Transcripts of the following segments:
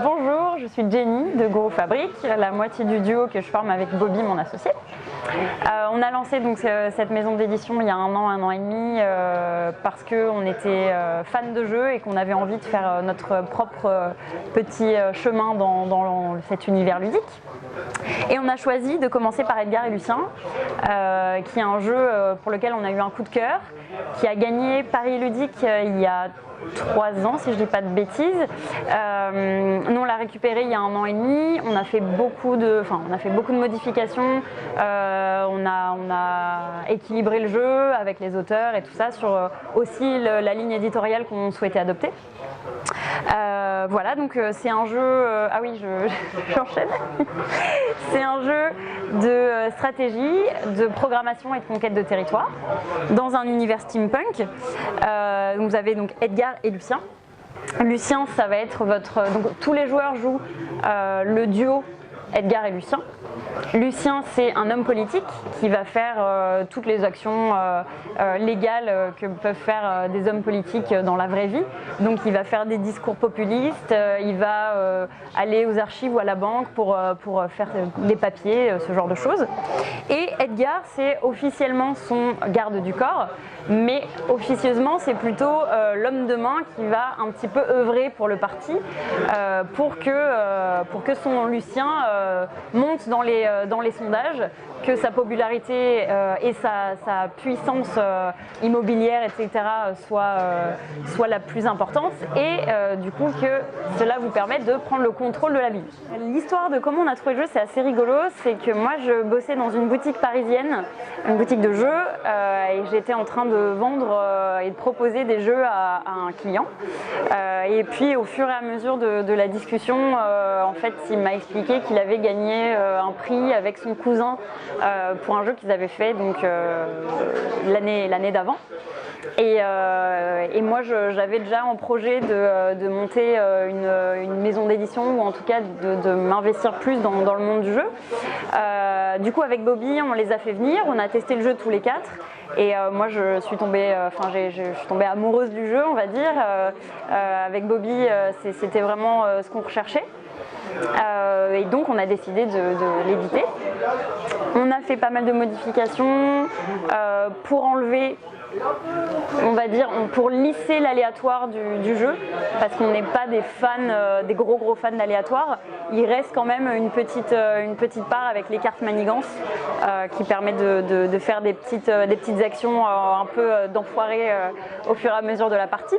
Bonjour, je suis Jenny de Guru Fabric, la moitié du duo que je forme avec Bobby, mon associé. On a lancé donc cette maison d'édition il y a un an et demi, parce qu'on était fans de jeux et qu'on avait envie de faire notre propre petit chemin dans cet univers ludique. Et on a choisi de commencer par Edgar et Lucien, qui est un jeu pour lequel on a eu un coup de cœur, qui a gagné Paris Ludique il y a 3 ans, si je ne dis pas de bêtises. Nous, on l'a récupéré il y a un an et demi. On a fait beaucoup de modifications. On a équilibré le jeu avec les auteurs et tout ça sur aussi la ligne éditoriale qu'on souhaitait adopter. Voilà, donc c'est un jeu. Ah oui, j'enchaîne. C'est un jeu de stratégie, de programmation et de conquête de territoire dans un univers steampunk. Vous avez donc Edgar et Lucien. Lucien, ça va être votre. Donc tous les joueurs jouent le duo Edgar et Lucien. Lucien, c'est un homme politique qui va faire toutes les actions légales que peuvent faire des hommes politiques dans la vraie vie. Donc il va faire des discours populistes, il va aller aux archives ou à la banque pour faire des papiers, ce genre de choses. Et Edgar, c'est officiellement son garde du corps, mais officieusement, c'est plutôt l'homme de main qui va un petit peu œuvrer pour le parti pour que son Lucien monte dans les sondages, que sa popularité et sa puissance immobilière, etc. soit la plus importante, et du coup que cela vous permette de prendre le contrôle de la ville. L'histoire de comment on a trouvé le jeu, c'est assez rigolo. C'est que moi, je bossais dans une boutique parisienne, une boutique de jeux, et j'étais en train de vendre et de proposer des jeux à un client. Et puis au fur et à mesure de la discussion, en fait, il m'a expliqué qu'il avait gagné un prix avec son cousin pour un jeu qu'ils avaient fait donc l'année d'avant. Et moi, j'avais déjà en projet de monter une maison d'édition, ou en tout cas de m'investir plus dans le monde du jeu. Du coup, avec Bobby, on les a fait venir, on a testé le jeu tous les 4. Et moi, je suis tombée amoureuse du jeu, on va dire. Avec Bobby, c'était vraiment ce qu'on recherchait. Et donc on a décidé de l'éditer. On a fait pas mal de modifications pour enlever, on va dire, pour lisser l'aléatoire du jeu, parce qu'on n'est pas des fans, des gros fans d'aléatoire. Il reste quand même une petite part avec les cartes manigance qui permet de faire des petites actions un peu d'enfoiré au fur et à mesure de la partie.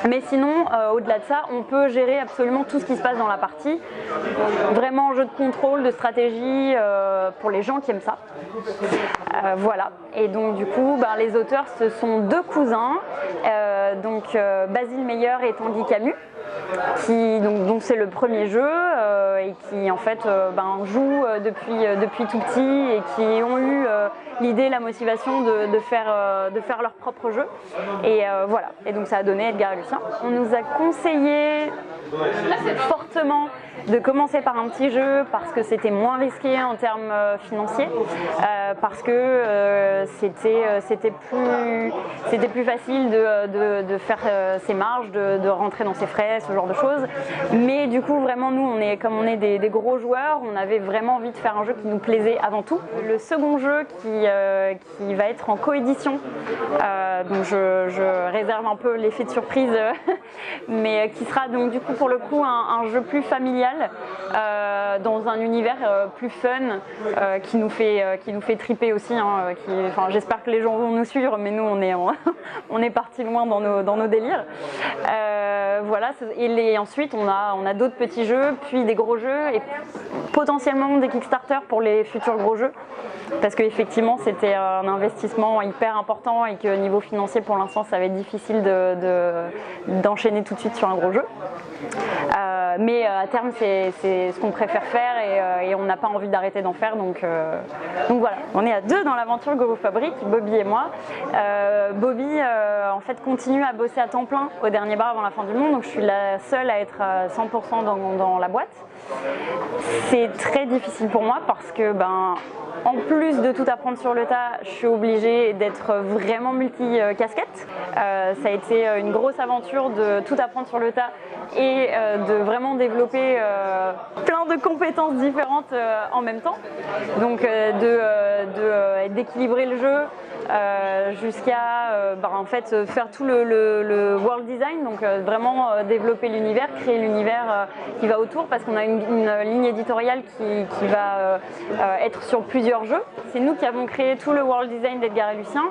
Mais sinon, au-delà de ça, on peut gérer absolument tout ce qui se passe dans la partie. Vraiment jeu de contrôle, de stratégie, pour les gens qui aiment ça. Voilà. Et donc du coup, les auteurs, ce sont 2 cousins, Basile Meyer et Tanguy Camus, donc c'est le premier jeu, et qui en fait jouent depuis tout petit, et qui ont eu l'idée, la motivation de faire leur propre jeu. Et voilà. Et donc ça a donné Edgar et Lucien. On nous a conseillé fortement de commencer par un petit jeu parce que c'était moins risqué en termes financiers, parce que c'était plus facile de faire ses marges, de rentrer dans ses frais, ce genre de choses. Mais du coup, vraiment, nous, comme on est des gros joueurs, on avait vraiment envie de faire un jeu qui nous plaisait avant tout. Le second jeu qui va être en coédition, donc je réserve un peu l'effet de surprise, mais qui sera donc du coup pour le coup un jeu plus familial, dans un univers plus fun, qui nous fait triper aussi, hein, j'espère que les gens vont nous suivre, mais nous on est parti loin dans nos délires. Voilà, et ensuite on a d'autres petits jeux, puis des gros jeux, et potentiellement des Kickstarter pour les futurs gros jeux, parce qu'effectivement c'était un investissement hyper important, et que niveau financier pour l'instant ça va être difficile d'enchaîner tout de suite sur un gros jeu. Mais à terme c'est ce qu'on préfère faire, et on n'a pas envie d'arrêter d'en faire, donc voilà. On est à 2 dans l'aventure Guru Fabric, Bobby et moi. Bobby en fait continue à bosser à temps plein au Dernier Bar avant la fin du monde, donc je suis la seule à être à 100% dans la boîte. C'est très difficile pour moi parce que En plus de tout apprendre sur le tas, je suis obligée d'être vraiment multi-casquette. Ça a été une grosse aventure de tout apprendre sur le tas et de vraiment développer plein de compétences différentes en même temps. Donc d'équilibrer le jeu jusqu'à en fait, faire tout le world design, donc vraiment développer l'univers, créer l'univers qui va autour, parce qu'on a une ligne éditoriale qui va être sur plusieurs jeux. C'est nous qui avons créé tout le world design d'Edgar et Lucien,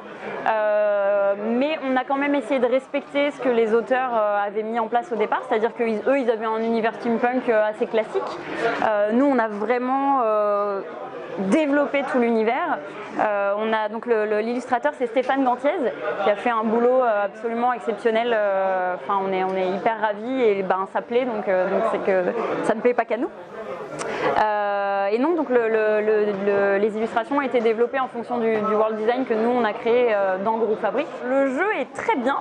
mais on a quand même essayé de respecter ce que les auteurs avaient mis en place au départ, c'est-à-dire qu'eux ils avaient un univers steampunk assez classique. Nous on a vraiment développé tout l'univers. On a donc l'illustrateur, c'est Stéphane Gantiez, qui a fait un boulot absolument exceptionnel. Enfin, on est hyper ravis et ça plaît, donc c'est que ça ne plaît pas qu'à nous. Et non, donc les illustrations ont été développées en fonction du world design que nous on a créé dans Gros Fabrique. Le jeu est très bien.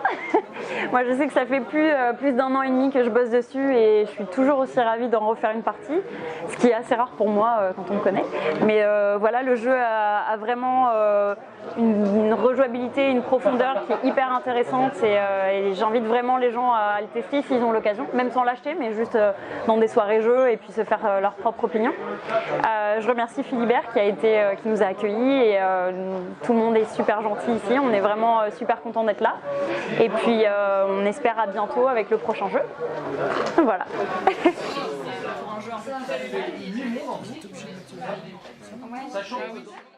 Moi je sais que ça fait plus d'un an et demi que je bosse dessus et je suis toujours aussi ravie d'en refaire une partie, ce qui est assez rare pour moi quand on me connaît. Mais voilà, le jeu a vraiment une rejouabilité, une profondeur qui est hyper intéressante et j'invite vraiment les gens à le tester s'ils ont l'occasion, même sans l'acheter, mais juste dans des soirées jeux et puis se faire leur propre opinion. Je remercie Philibert qui nous a accueillis et tout le monde est super gentil ici, on est vraiment super content d'être là et puis on espère à bientôt avec le prochain jeu. Voilà. Pour un jeu un peu plus